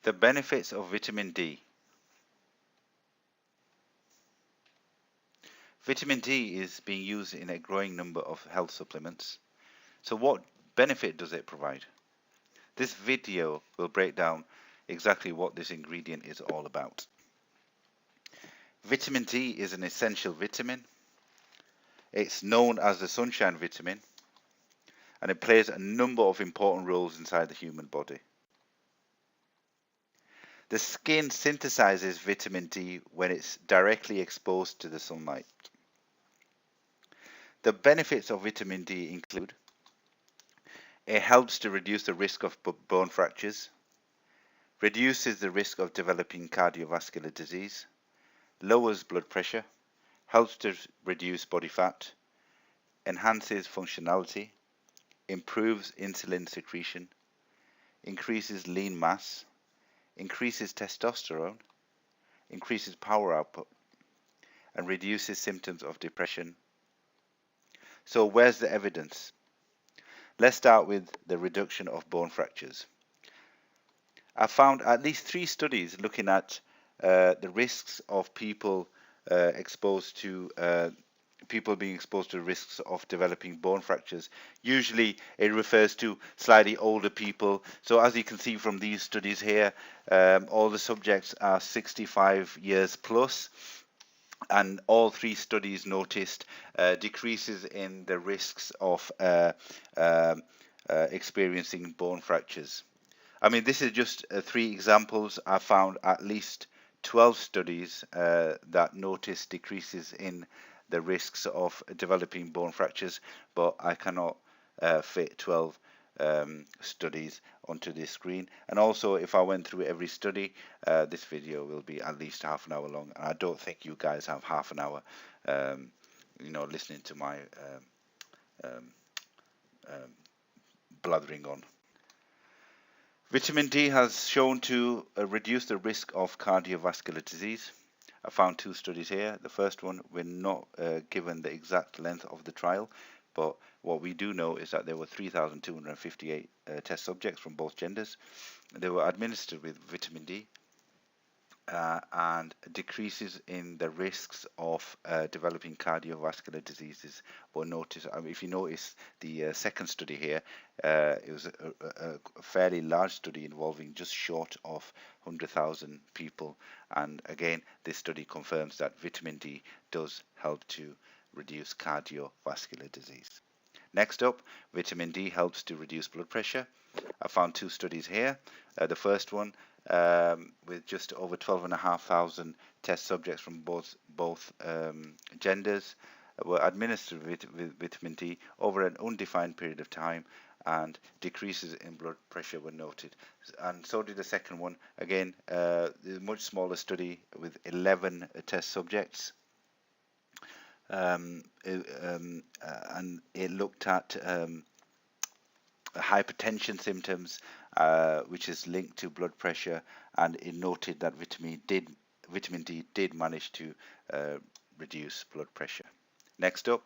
The benefits of vitamin D. Vitamin D is being used in a growing number of health supplements. So what benefit does it provide? This video will break down exactly what this ingredient is all about. Vitamin D is an essential vitamin. It's known as the sunshine vitamin, and it plays a number of important roles inside the human body. The skin synthesizes vitamin D when it's directly exposed to the sunlight. The benefits of vitamin D include: it helps to reduce the risk of bone fractures, reduces the risk of developing cardiovascular disease, lowers blood pressure, helps to reduce body fat, enhances functionality, improves insulin secretion, increases lean mass, increases testosterone, increases power output, and reduces symptoms of depression. So where's the evidence? Let's start with the reduction of bone fractures. I found at least 3 studies looking at the risks of people being exposed to risks of developing bone fractures. Usually it refers to slightly older people. So as you can see from these studies here, all the subjects are 65 years plus, and all 3 studies noticed decreases in the risks of experiencing bone fractures. I mean, this is just 3 examples. I found at least 12 studies that noticed decreases in the risks of developing bone fractures, but I cannot fit 12 studies onto this screen. And also, if I went through every study, this video will be at least half an hour long, and I don't think you guys have half an hour listening to my blathering on. Vitamin D has shown to reduce the risk of cardiovascular disease. I found 2 studies here. The first one, we're not given the exact length of the trial, but what we do know is that there were 3,258 test subjects from both genders. They were administered with vitamin D, and decreases in the risks of developing cardiovascular diseases were noticed. I mean, if you notice the second study here, it was a fairly large study involving just short of 100,000 people, and again this study confirms that vitamin D does help to reduce cardiovascular disease. Next up, vitamin D helps to reduce blood pressure. I found 2 studies here. The first one with just over 12,500 test subjects from both genders were administered with vitamin D over an undefined period of time, and decreases in blood pressure were noted. And so did the second one. Again, a much smaller study with 11 test subjects. And it looked at hypertension symptoms, which is linked to blood pressure, and it noted that vitamin D did manage to reduce blood pressure. Next up,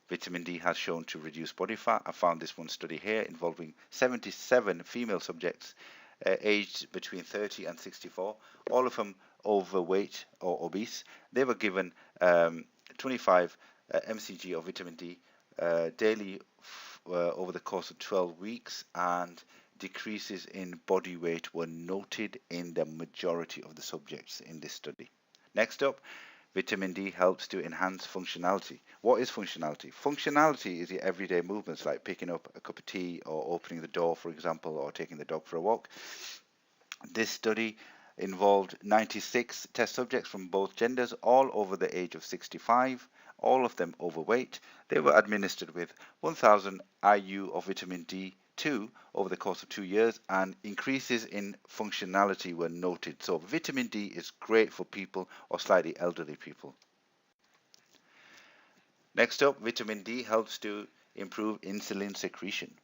vitamin D has shown to reduce body fat. I found this one study here involving 77 female subjects aged between 30 and 64, all of them overweight or obese. They were given 25 mcg of vitamin D daily over the course of 12 weeks, and decreases in body weight were noted in the majority of the subjects in this study. Next up, vitamin D helps to enhance functionality. What is functionality? Functionality is your everyday movements, like picking up a cup of tea or opening the door, for example, or taking the dog for a walk. This study involved 96 test subjects from both genders, all over the age of 65, all of them overweight. They were administered with 1,000 IU of vitamin D2 over the course of 2 years, and increases in functionality were noted. So vitamin D is great for people or slightly elderly people. Next up, vitamin D helps to improve insulin secretion.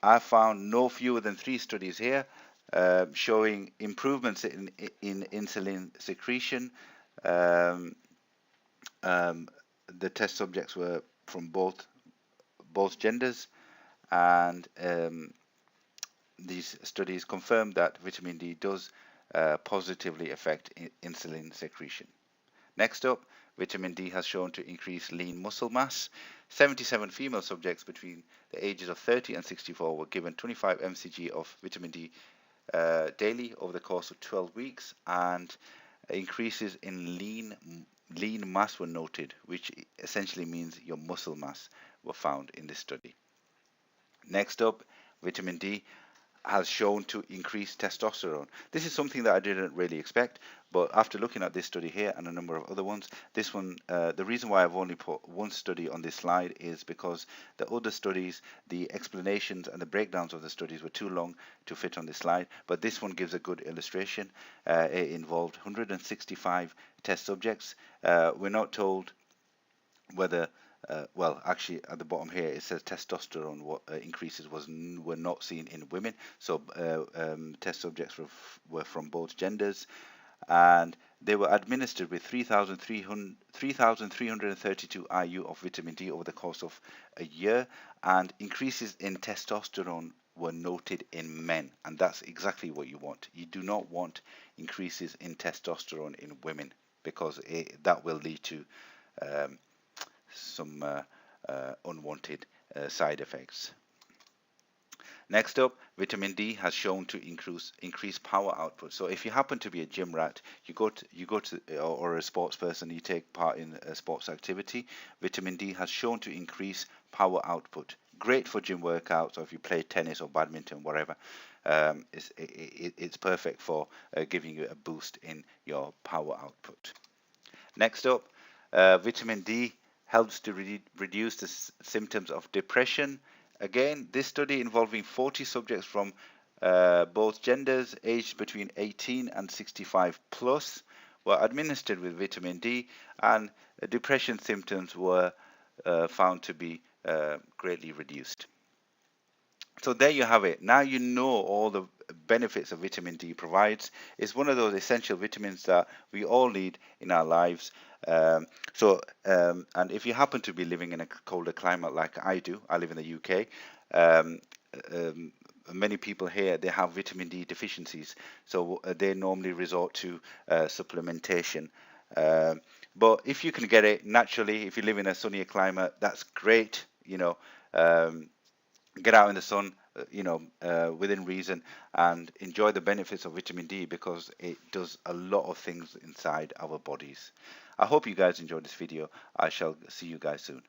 I found no fewer than 3 studies here showing improvements in insulin secretion. The test subjects were from both genders, and these studies confirm that vitamin D does positively affect insulin secretion. Next up, vitamin D has shown to increase lean muscle mass. 77 female subjects between the ages of 30 and 64 were given 25 mcg of vitamin D daily over the course of 12 weeks, and increases in lean mass were noted, which essentially means your muscle mass were found in this study. Next up, vitamin D has shown to increase testosterone. This is something that I didn't really expect, but after looking at this study here and a number of other ones, this one, the reason why I've only put one study on this slide is because the other studies, the explanations and the breakdowns of the studies were too long to fit on this slide, but this one gives a good illustration. It involved 165 test subjects. We're not told whether well, actually, at the bottom here it says testosterone increases were not seen in women. So test subjects were from both genders, and they were administered with 3,332 IU of vitamin D over the course of a year, and increases in testosterone were noted in men, and that's exactly what you want. You do not want increases in testosterone in women, because that will lead to some unwanted side effects. Next up, vitamin D has shown to increase power output. So if you happen to be a gym rat, you go to or a sports person, you take part in a sports activity, vitamin D has shown to increase power output. Great for gym workouts, or if you play tennis or badminton, whatever. It's perfect for giving you a boost in your power output. Next up, vitamin D helps to reduce the symptoms of depression. Again, this study involving 40 subjects from both genders aged between 18 and 65 plus were administered with vitamin D, and depression symptoms were found to be greatly reduced. So there you have it. Now you know all the benefits of vitamin D provides. It's one of those essential vitamins that we all need in our lives. And if you happen to be living in a colder climate like I do, I live in the UK. Many people here, they have vitamin D deficiencies, so they normally resort to supplementation. But if you can get it naturally, if you live in a sunnier climate, that's great. Get out in the sun, within reason, and enjoy the benefits of vitamin D, because it does a lot of things inside our bodies. I hope you guys enjoyed this video. I shall see you guys soon.